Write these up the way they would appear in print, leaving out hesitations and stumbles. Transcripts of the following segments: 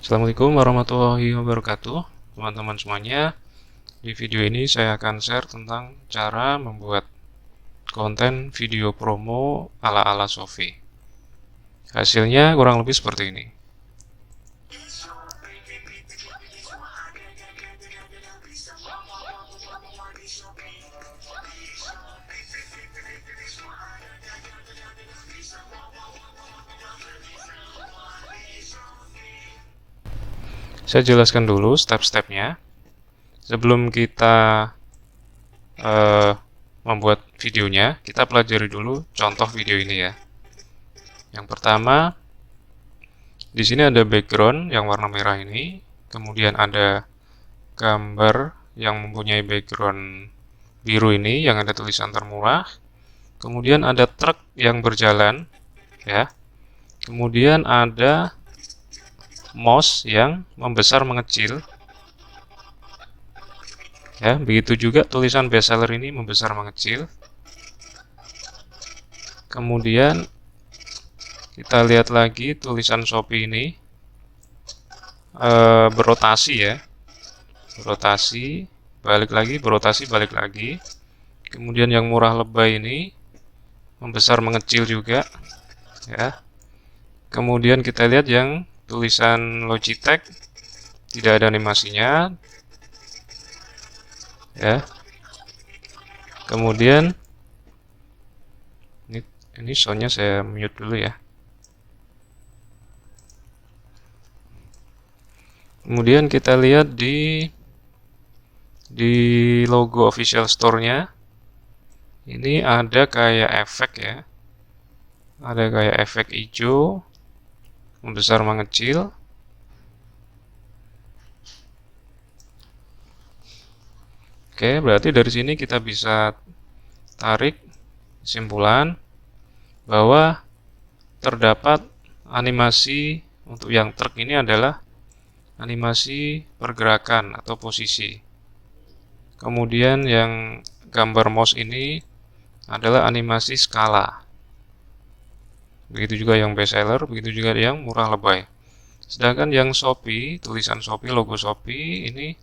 Assalamualaikum warahmatullahi wabarakatuh, teman-teman semuanya. Di video ini saya akan share tentang cara membuat konten video promo ala-ala Shopee. Hasilnya kurang lebih seperti ini. Saya jelaskan dulu step-stepnya. Sebelum kita membuat videonya, kita pelajari dulu contoh video ini ya. Yang pertama, di sini ada background yang warna merah ini, kemudian ada gambar yang mempunyai background biru ini yang ada tulisan termurah, kemudian ada truk yang berjalan ya, kemudian ada mouse yang membesar mengecil ya, begitu juga tulisan bestseller ini membesar mengecil. Kemudian kita lihat lagi tulisan Shopee ini berotasi ya, berotasi balik lagi, berotasi balik lagi. Kemudian yang murah lebay ini membesar mengecil juga ya. Kemudian kita lihat yang tulisan Logitech tidak ada animasinya ya. Kemudian ini soundnya saya mute dulu ya. Kemudian kita lihat di logo official store-nya ini ada kayak efek ya, ada kayak efek hijau membesar mengecil. Oke, berarti dari sini kita bisa tarik kesimpulan bahwa terdapat animasi untuk yang truk ini adalah animasi pergerakan atau posisi. Kemudian yang gambar mouse ini adalah animasi skala. Begitu juga yang bestseller, begitu juga yang murah lebay. Sedangkan yang Shopee, tulisan Shopee, logo Shopee ini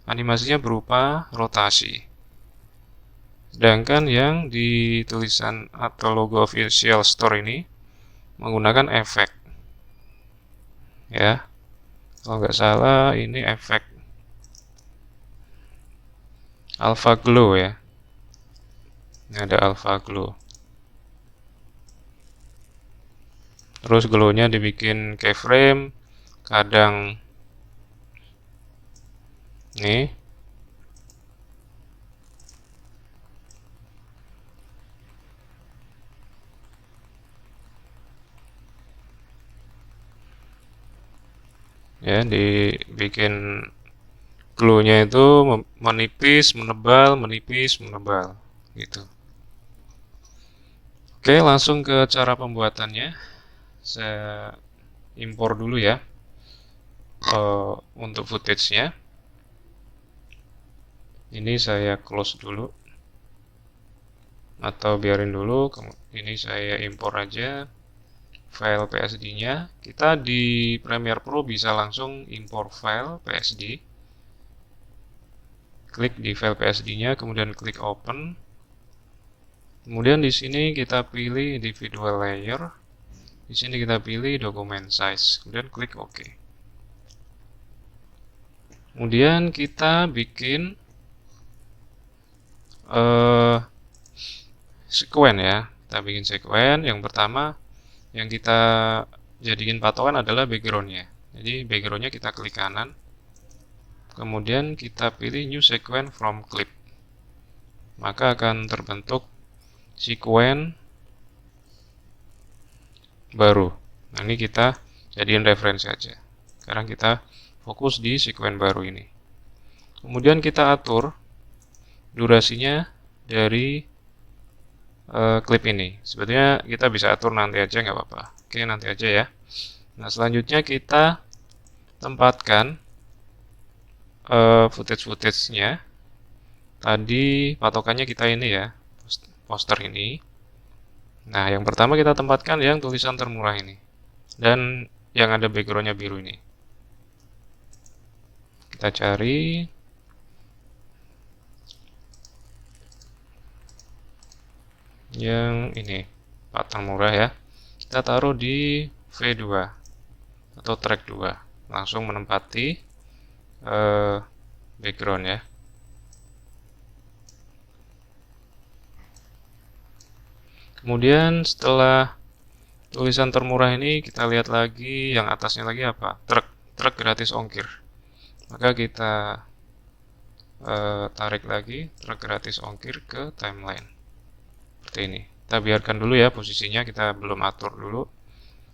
animasinya berupa rotasi. Sedangkan yang di tulisan atau logo official store ini menggunakan efek. Ya. Kalau nggak salah ini efek Alpha Glow ya. Ini ada Alpha Glow. Terus glow-nya dibikin keyframe, kadang nih ya, dibikin glow-nya itu menipis, menebal, menipis, menebal gitu. Oke, langsung ke cara pembuatannya. Saya impor dulu ya untuk footage-nya. Ini saya close dulu atau biarin dulu. Ini saya impor aja file PSD-nya. Kita di Premiere Pro bisa langsung impor file PSD. Klik di file PSD-nya, kemudian klik open. Kemudian di sini kita pilih individual layer. Di sini kita pilih document size, kemudian klik OK. Kemudian kita bikin sekuen ya. Kita bikin sekuen. Yang pertama yang kita jadikan patokan adalah background-nya. Jadi background-nya kita klik kanan. Kemudian kita pilih new sequence from clip. Maka akan terbentuk sekuen baru. Nah, ini kita jadiin referensi aja. Sekarang kita fokus di sekuen baru ini. Kemudian kita atur durasinya dari klip ini. Sebetulnya kita bisa atur nanti aja, nggak apa-apa. Oke, nanti aja ya. Nah, selanjutnya kita tempatkan footage-nya. Tadi patokannya kita ini ya, poster ini. Nah, yang pertama kita tempatkan yang tulisan termurah ini dan yang ada backgroundnya biru ini. Kita cari yang ini, pattern murah ya. Kita taruh di V2 atau track 2, langsung menempati background ya. Kemudian setelah tulisan termurah ini, kita lihat lagi yang atasnya lagi apa? Truk gratis ongkir. Maka kita tarik lagi truk gratis ongkir ke timeline. Seperti ini. Kita biarkan dulu ya posisinya, kita belum atur dulu.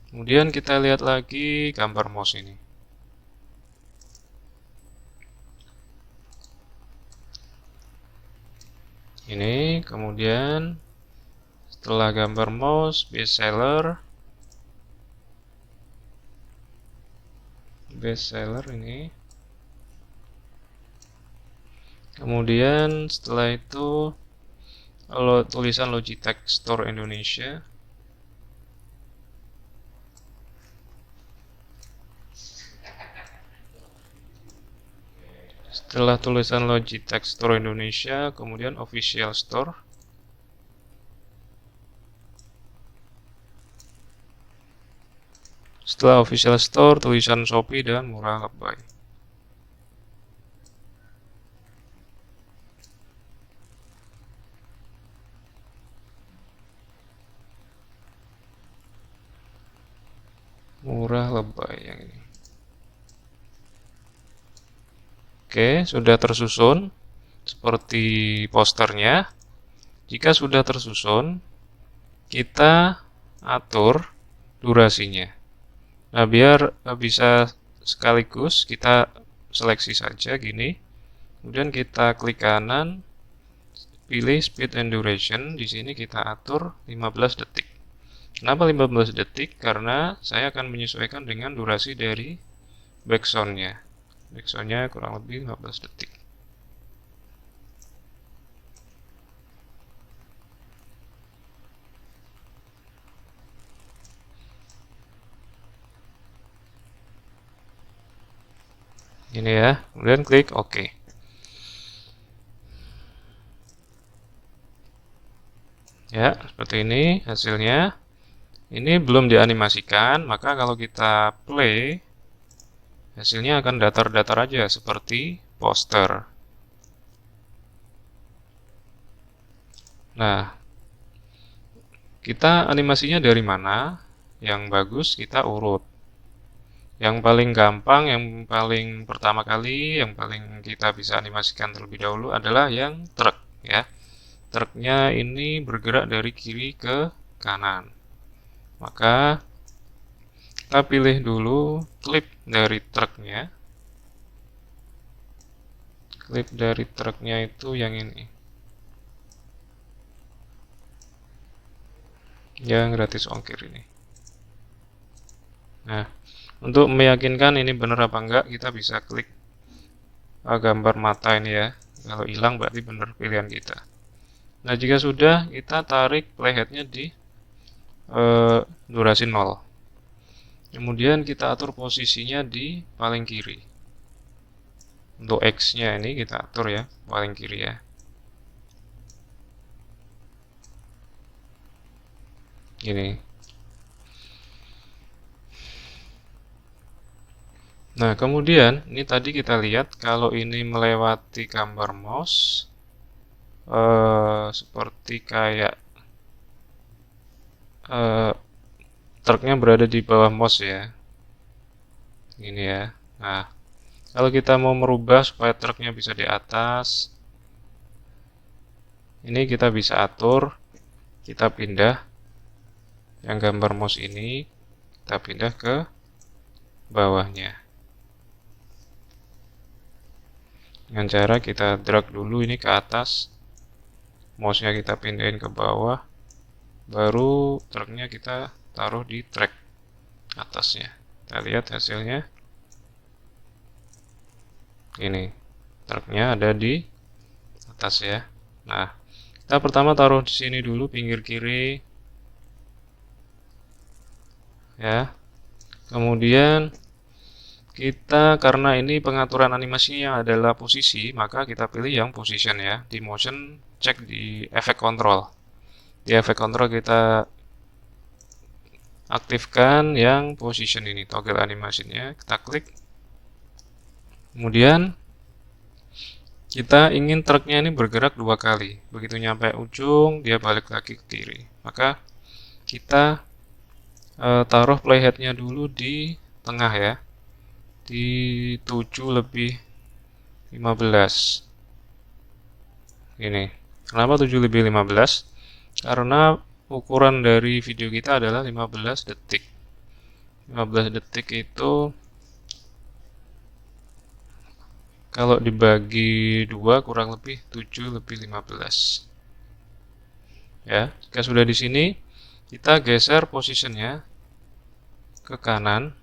Kemudian kita lihat lagi gambar mouse ini. Ini, kemudian setelah gambar mouse, bestseller ini. Kemudian setelah itu tulisan Logitech Store Indonesia. Setelah tulisan Logitech Store Indonesia, kemudian Official Store. Setelah Official Store, tulisan Shopee dan murah lebay. Murah lebay yang ini. Oke, sudah tersusun seperti posternya. Jika sudah tersusun, kita atur durasinya. Nah, biar bisa sekaligus kita seleksi saja gini. Kemudian kita klik kanan, pilih speed and duration. Di sini kita atur 15 detik. Kenapa 15 detik? Karena saya akan menyesuaikan dengan durasi dari backsound-nya. Backsound-nya kurang lebih 15 detik. Ini ya, kemudian klik OK. Ya, seperti ini hasilnya. Ini belum dianimasikan, maka kalau kita play, hasilnya akan datar-datar aja seperti poster. Nah, kita animasinya dari mana? Yang bagus kita urut. Yang paling gampang, yang paling pertama kali, yang paling kita bisa animasikan terlebih dahulu adalah yang truk ya. Truknya ini bergerak dari kiri ke kanan. Maka kita pilih dulu klip dari truknya. Klip dari truknya itu yang ini. Yang gratis ongkir ini. Nah, untuk meyakinkan ini benar apa enggak, kita bisa klik gambar mata ini ya. Kalau hilang berarti benar pilihan kita. Nah, jika sudah, kita tarik playheadnya di durasi 0. Kemudian kita atur posisinya di paling kiri. Untuk X-nya ini kita atur ya, paling kiri ya. Gini. Nah, kemudian ini tadi kita lihat kalau ini melewati gambar mouse seperti kayak truknya berada di bawah mouse ya. Ini ya. Nah, kalau kita mau merubah supaya truknya bisa di atas, ini kita bisa atur. Kita pindah yang gambar mouse ini, kita pindah ke bawahnya. Dengan cara kita drag dulu ini ke atas, mouse-nya kita pindahin ke bawah, baru truknya kita taruh di track atasnya. Kita lihat hasilnya. Ini, truknya ada di atas ya. Nah, kita pertama taruh di sini dulu, pinggir kiri. Ya. Kemudian Kita karena ini pengaturan animasinya adalah posisi, maka kita pilih yang position ya. Di motion cek di effect control. Di effect control kita aktifkan yang position ini, toggle animasinya. Kita klik. Kemudian kita ingin truknya ini bergerak 2 kali. Begitu nyampe ujung, dia balik lagi ke kiri. Maka kita taruh playheadnya dulu di tengah ya, di 7:15 ini. Kenapa 7:15? Karena ukuran dari video kita adalah 15 detik. 15 detik itu kalau dibagi 2 kurang lebih 7/15 ya. Jika sudah di sini, kita geser positionnya ke kanan.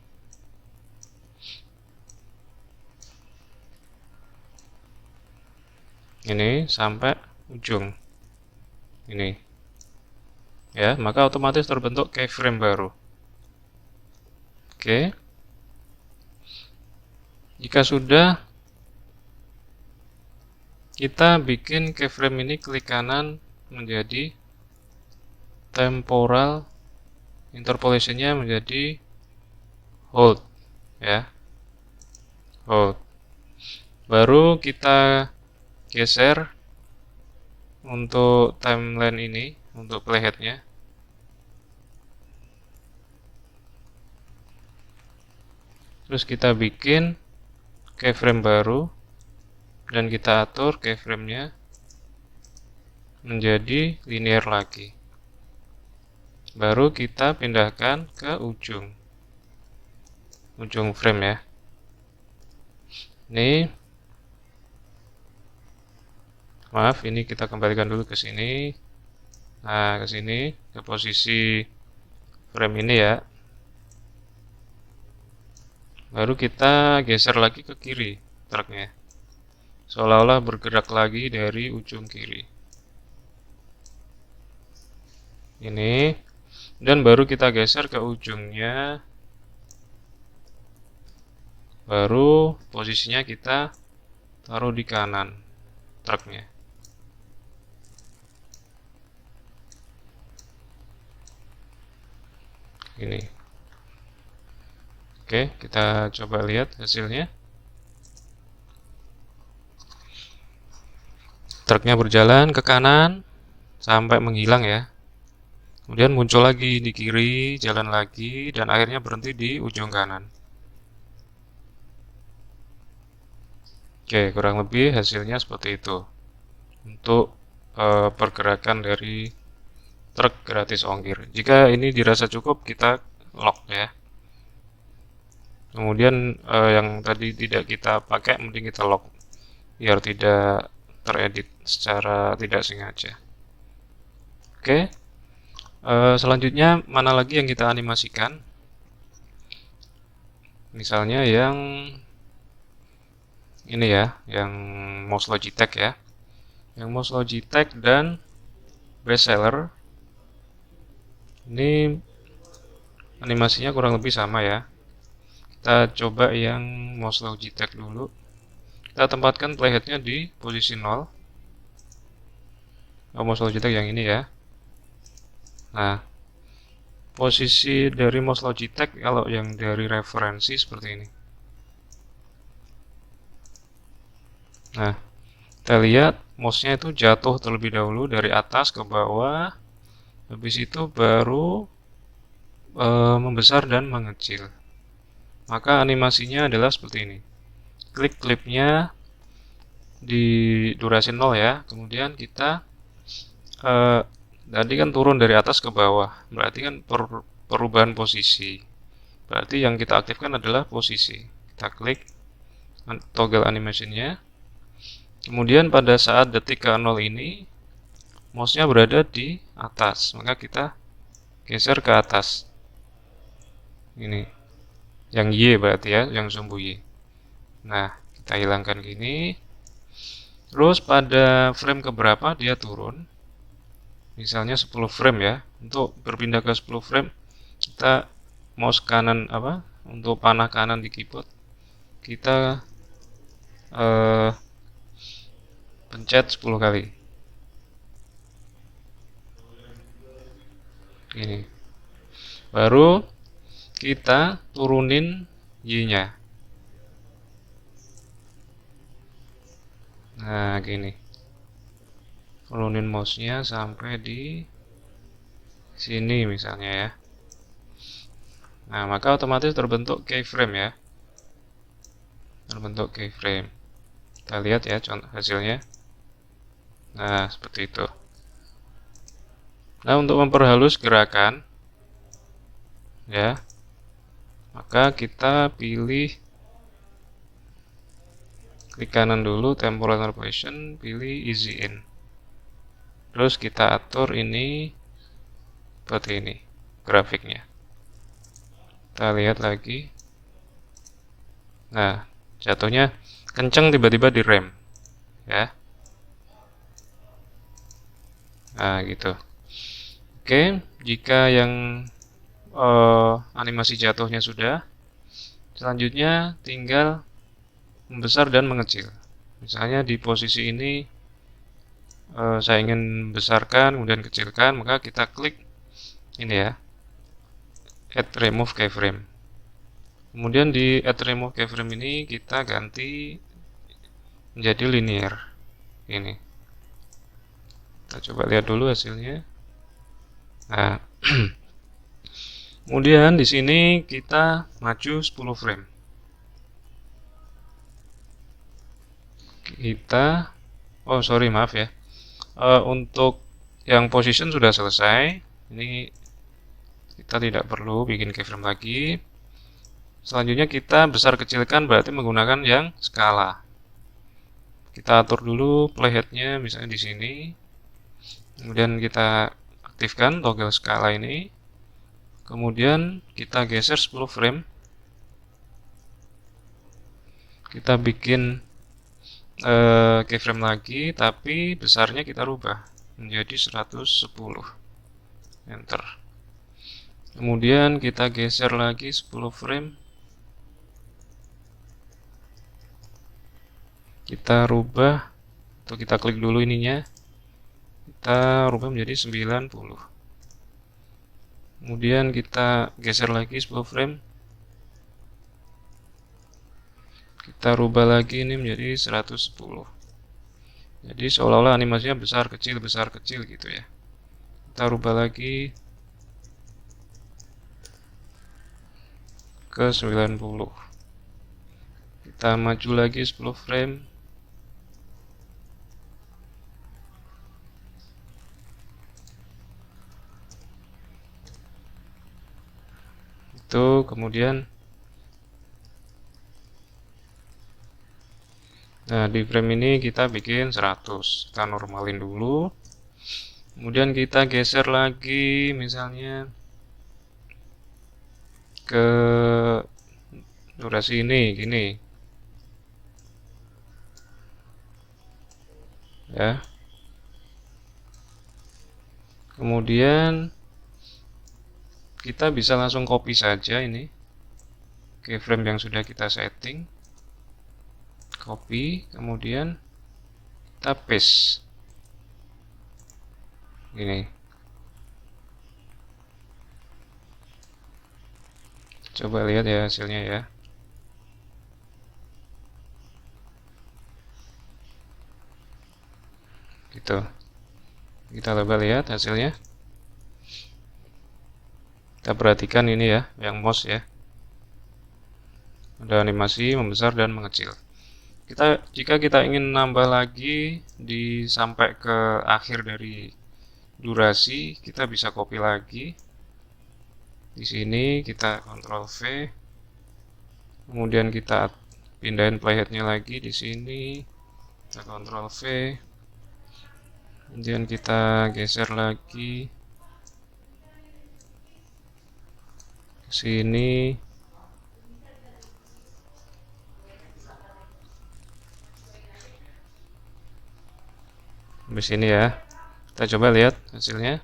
Ini sampai ujung. Ini. Ya, maka otomatis terbentuk keyframe baru. Oke. Jika sudah, kita bikin keyframe ini klik kanan menjadi temporal, interpolationnya menjadi hold ya, hold. Baru kita geser untuk timeline ini, untuk playheadnya. Terus kita bikin keyframe baru dan kita atur keyframe-nya menjadi linear lagi. Baru kita pindahkan ke ujung frame ya. Ini maaf, ini kita kembalikan dulu ke sini. Nah, ke sini, ke posisi frame ini ya. Baru kita geser lagi ke kiri truknya, seolah-olah bergerak lagi dari ujung kiri. Ini, dan baru kita geser ke ujungnya. Baru posisinya kita taruh di kanan truknya. Ini. Oke, kita coba lihat hasilnya. Truknya berjalan ke kanan sampai menghilang ya. Kemudian muncul lagi di kiri, jalan lagi, dan akhirnya berhenti di ujung kanan. Oke, kurang lebih hasilnya seperti itu untuk pergerakan dari truk gratis ongkir. Jika ini dirasa cukup, kita lock ya. Kemudian yang tadi tidak kita pakai, mending kita lock biar tidak teredit secara tidak sengaja. Oke, selanjutnya mana lagi yang kita animasikan? Misalnya yang ini ya, yang mouse Logitech ya, yang mouse Logitech dan bestseller. Ini animasinya kurang lebih sama ya. Kita coba yang mouse Logitech dulu. Kita tempatkan playheadnya di posisi 0. Mouse Logitech yang ini ya. Nah, posisi dari mouse Logitech kalau yang dari referensi seperti ini. Nah, kita lihat mouse-nya itu jatuh terlebih dahulu dari atas ke bawah. Habis itu baru membesar dan mengecil. Maka animasinya adalah seperti ini. Klik klipnya di durasi 0 ya. Kemudian kita tadi kan turun dari atas ke bawah. Berarti kan perubahan posisi. Berarti yang kita aktifkan adalah posisi. Kita klik toggle animation-nya. Kemudian pada saat detik ke 0 ini, mouse-nya berada di atas. Maka kita geser ke atas. Ini. Yang Y berarti ya, yang sumbu Y. Nah, kita hilangkan gini. Terus pada frame keberapa dia turun. Misalnya 10 frame ya. Untuk berpindah ke 10 frame, kita mouse kanan untuk panah kanan di keyboard, kita pencet 10 kali. Ini. Baru kita turunin Y-nya. Nah, gini. Turunin mouse-nya sampai di sini misalnya ya. Nah, maka otomatis terbentuk keyframe ya. Terbentuk keyframe. Kita lihat ya contoh hasilnya. Nah, seperti itu. Nah, untuk memperhalus gerakan ya, maka kita pilih, klik kanan dulu temporal interpolation, pilih easy in. Terus kita atur ini seperti ini grafiknya. Kita lihat lagi. Nah, jatuhnya kenceng tiba-tiba direm ya. Nah, gitu. Oke, jika yang animasi jatuhnya sudah, selanjutnya tinggal membesar dan mengecil. Misalnya di posisi ini saya ingin besarkan kemudian kecilkan, maka kita klik ini ya, add remove keyframe. Kemudian di add remove keyframe ini kita ganti menjadi linear. Ini. Kita coba lihat dulu hasilnya. Nah, kemudian di sini kita maju 10 frame. Maaf ya. Untuk yang position sudah selesai. Ini kita tidak perlu bikin keyframe lagi. Selanjutnya kita besar kecilkan berarti menggunakan yang skala. Kita atur dulu playhead-nya misalnya di sini. Kemudian kita aktifkan toggle skala ini. Kemudian kita geser 10 frame. Kita bikin keyframe lagi, tapi besarnya kita rubah menjadi 110. Enter. Kemudian kita geser lagi 10 frame. Kita rubah, atau kita klik dulu ininya. Kita rubah menjadi 90. Kemudian kita geser lagi 10 frame. Kita rubah lagi ini menjadi 110. Jadi seolah-olah animasinya besar kecil gitu ya. Kita rubah lagi ke 90. Kita maju lagi 10 frame. Itu kemudian nah, di frame ini kita bikin 100. Kita normalin dulu. Kemudian kita geser lagi misalnya ke durasi ini gini. Ya. Kemudian kita bisa langsung copy saja ini keyframe yang sudah kita setting. Copy, kemudian kita paste. Gini. Coba lihat ya hasilnya ya. Gitu. Kita coba lihat hasilnya. Kita perhatikan ini ya, yang mouse ya. Ada animasi membesar dan mengecil. Jika kita ingin nambah lagi sampai ke akhir dari durasi, kita bisa copy lagi. Di sini kita Ctrl V. Kemudian kita pindahin playhead-nya lagi di sini. Kita Ctrl V. Kemudian kita geser lagi ke sini. Di sini ya. Kita coba lihat hasilnya.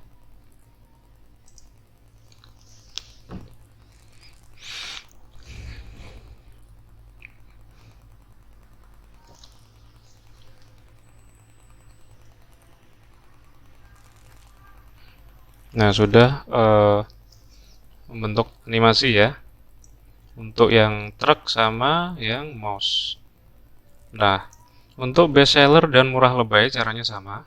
Nah, sudah membentuk animasi ya untuk yang truk sama yang mouse. Nah, untuk bestseller dan murah lebay caranya sama.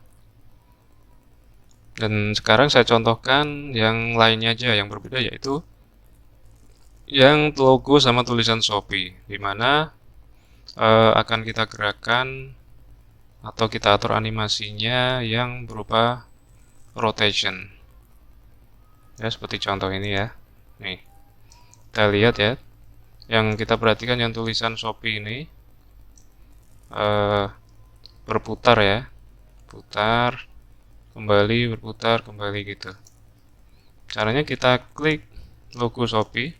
Dan sekarang saya contohkan yang lainnya aja yang berbeda, yaitu yang logo sama tulisan Shopee, di mana akan kita gerakkan atau kita atur animasinya yang berupa rotation. Ya, seperti contoh ini ya. Nih, kita lihat ya. Yang kita perhatikan yang tulisan Shopee ini eh, berputar ya. Putar, kembali, berputar, kembali gitu. Caranya kita klik logo Shopee.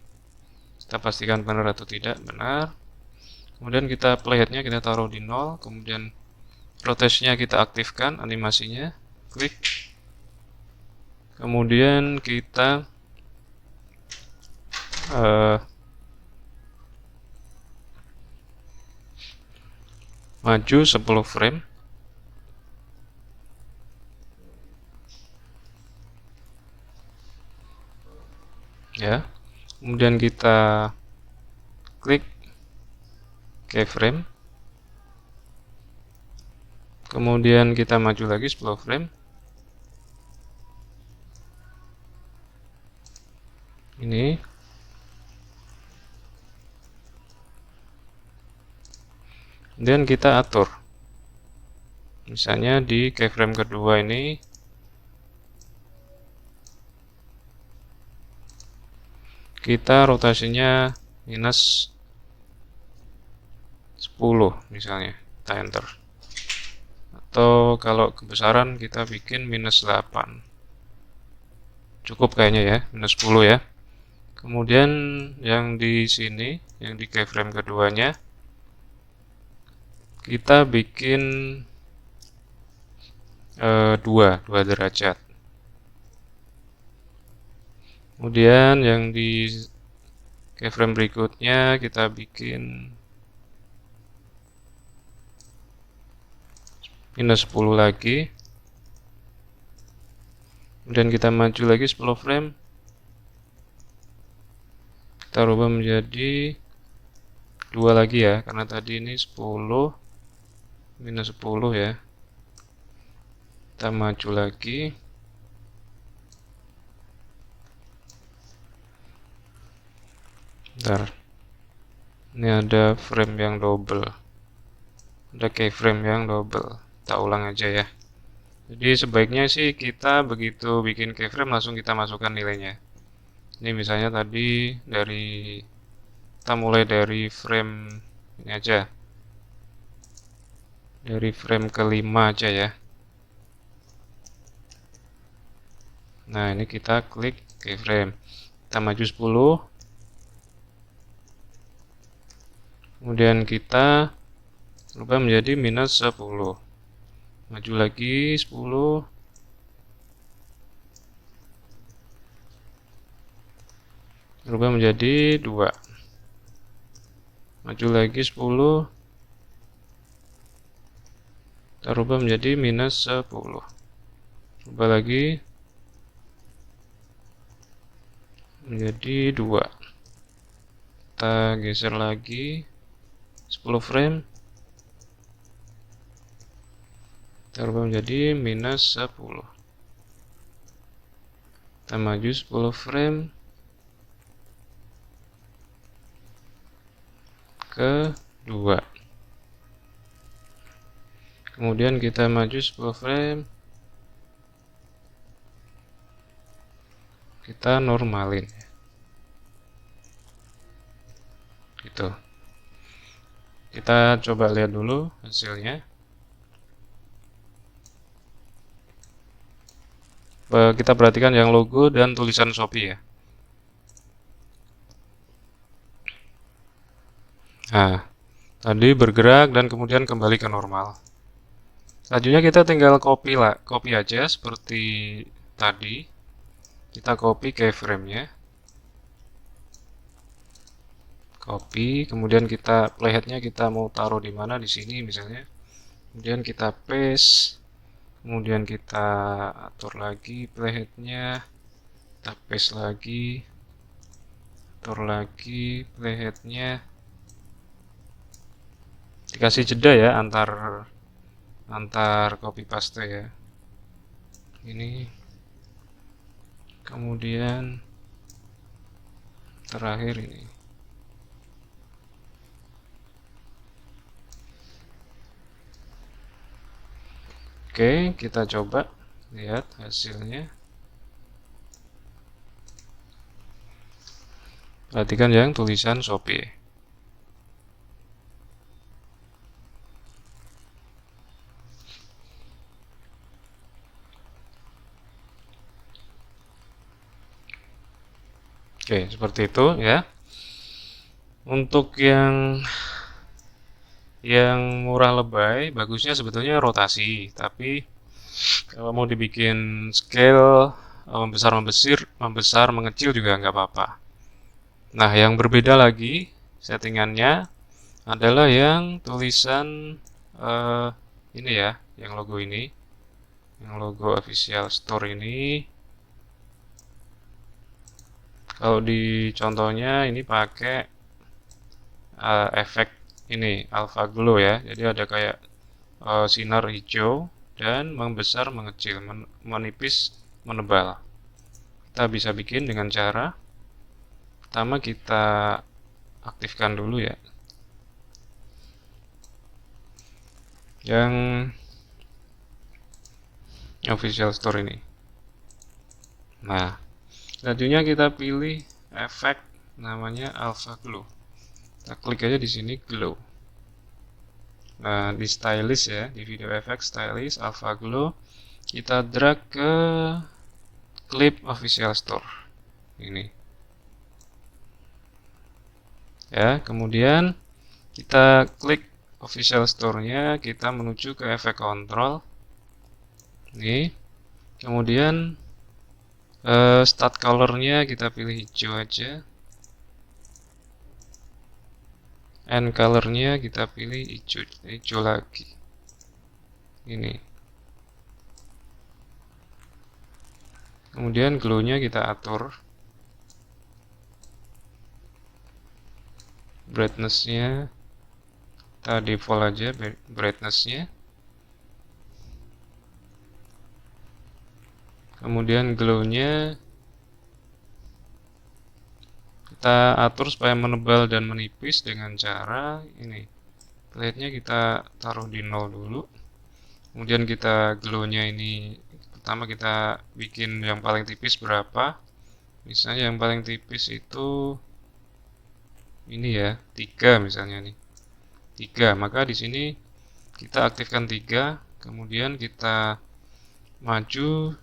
Kita pastikan benar atau tidak, benar. Kemudian kita playheadnya kita taruh di 0, kemudian rotation-nya kita aktifkan animasinya, klik. Kemudian kita maju 10 frame. Ya. Kemudian kita klik keyframe. Kemudian kita maju lagi 10 frame. Ini. Dan kita atur. Misalnya di keyframe kedua ini kita rotasinya minus 10 misalnya, kita enter. Atau kalau kebesaran kita bikin minus 8. Cukup kayaknya ya, minus 10 ya. Kemudian yang di sini, yang di keyframe keduanya, kita bikin 2 derajat. Kemudian yang di keyframe berikutnya kita bikin minus 10 lagi. Kemudian kita maju lagi 10 frame. Kita rubah menjadi 2 lagi ya, karena tadi ini 10 minus 10 ya. Kita maju lagi. Bentar. Ini ada frame yang double. Ada keyframe yang double. Kita ulang aja ya. Jadi sebaiknya sih kita begitu bikin keyframe langsung kita masukkan nilainya. Ini misalnya tadi kita mulai dari frame ini aja. Dari frame kelima aja ya. Nah, ini kita klik keyframe. Kita maju 10. Kemudian kita rubah menjadi minus 10. Maju lagi 10. Rubah menjadi 2. Maju lagi 10. Kita rubah menjadi minus 10. Rubah lagi menjadi 2. Kita geser lagi 10 frame. Kita rubah menjadi minus 10. Kita maju 10 frame ke 2. Kemudian kita maju 10 frame. Kita normalin. Gitu. Kita coba lihat dulu hasilnya. Kita perhatikan yang logo dan tulisan Shopee ya. Nah, tadi bergerak dan kemudian kembali ke normal. Selanjutnya kita tinggal copy aja seperti tadi. Kita copy keyframe-nya. Copy, kemudian kita playhead-nya kita mau taruh di mana, di sini misalnya. Kemudian kita paste. Kemudian kita atur lagi playhead-nya. kita paste lagi, atur lagi playheadnya, dikasih jeda ya antar copy paste ya. Ini kemudian terakhir ini. Oke, kita coba lihat hasilnya. Perhatikan yang tulisan Shopee. Oke, seperti itu ya. Untuk yang murah lebay, bagusnya sebetulnya rotasi, tapi kalau mau dibikin scale membesar mengecil juga nggak apa-apa. Nah, yang berbeda lagi settingannya adalah yang tulisan ini ya, yang logo ini, yang logo official store ini. Kalau di contohnya ini pakai efek ini alpha glow ya, jadi ada kayak sinar hijau dan membesar mengecil, menipis menebal. Kita bisa bikin dengan cara pertama kita aktifkan dulu ya yang official store ini. Nah, selanjutnya kita pilih efek namanya alpha glow. Kita klik aja di sini glow. Nah, di stylist ya, di video effect stylist alpha glow, kita drag ke clip official store ini. Ya, kemudian kita klik official store-nya, kita menuju ke efek control. Ini. Kemudian start color-nya kita pilih hijau aja. And color-nya kita pilih hijau lagi. Ini. Kemudian glow-nya kita atur. Brightness-nya kita default aja brightness-nya. Kemudian glow-nya kita atur supaya menebal dan menipis dengan cara ini. Plate-nya kita taruh di 0 dulu. Kemudian kita glow-nya ini pertama kita bikin yang paling tipis berapa. Misalnya yang paling tipis itu ini ya, 3 misalnya nih. 3, maka di sini kita aktifkan 3, kemudian kita maju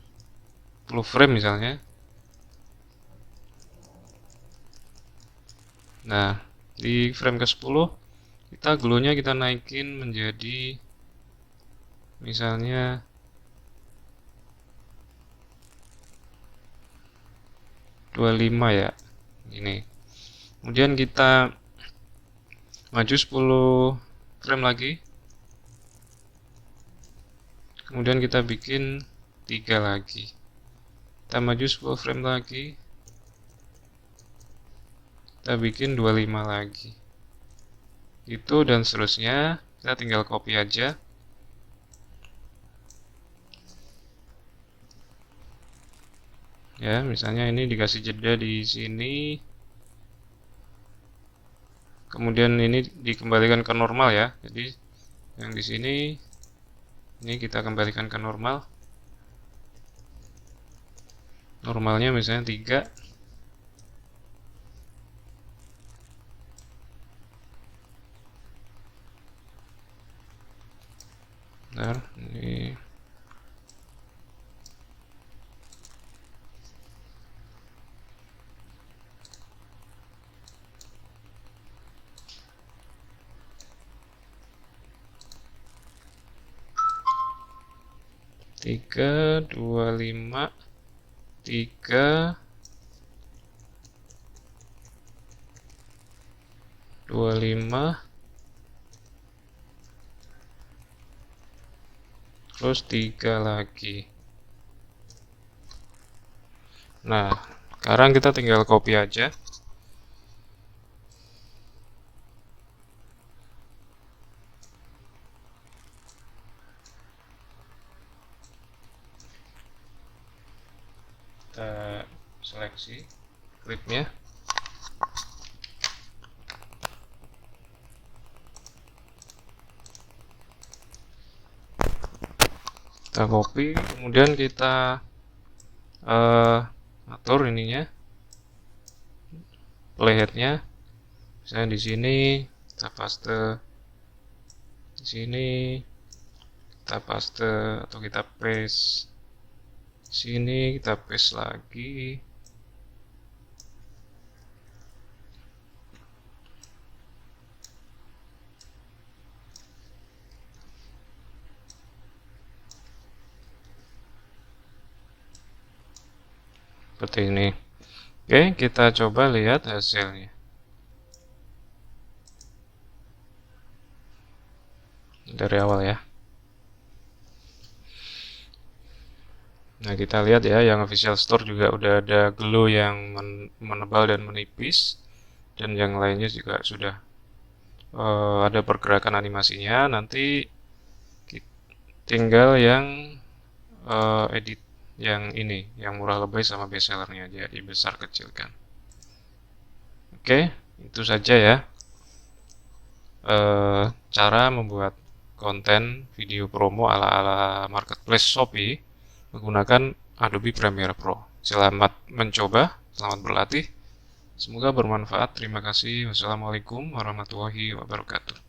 10 frame misalnya. Nah, di frame ke-10 kita glow-nya kita naikin menjadi misalnya 25 ya. Ini. Kemudian kita maju 10 frame lagi. Kemudian kita bikin 3 lagi. Kita maju 10 frame lagi. Kita bikin 25 lagi. Itu dan seterusnya. Kita tinggal copy aja. Ya, misalnya ini dikasih jeda di sini. Kemudian ini dikembalikan ke normal ya. Jadi yang di sini ini kita kembalikan ke normal. Normalnya misalnya 3. Bentar, ini 3, 25, 3, 25, terus 3 lagi. Nah, sekarang kita tinggal copy aja. Kita seleksi klipnya. Kita copy, kemudian kita atur ininya, playheadnya. Misalnya di sini kita paste, di sini kita paste atau kita paste, di sini kita paste lagi. Seperti ini. Oke, kita coba lihat hasilnya. Dari awal ya. Nah, kita lihat ya, yang official store juga udah ada glow yang menebal dan menipis, dan yang lainnya juga sudah ada pergerakan animasinya. Nanti tinggal yang edit yang ini, yang murah lebay sama bestsellernya aja dibesar kecilkan. Oke, itu saja ya cara membuat konten video promo ala-ala marketplace Shopee menggunakan Adobe Premiere Pro. Selamat mencoba, selamat berlatih. Semoga bermanfaat. Terima kasih. Wassalamualaikum warahmatullahi wabarakatuh.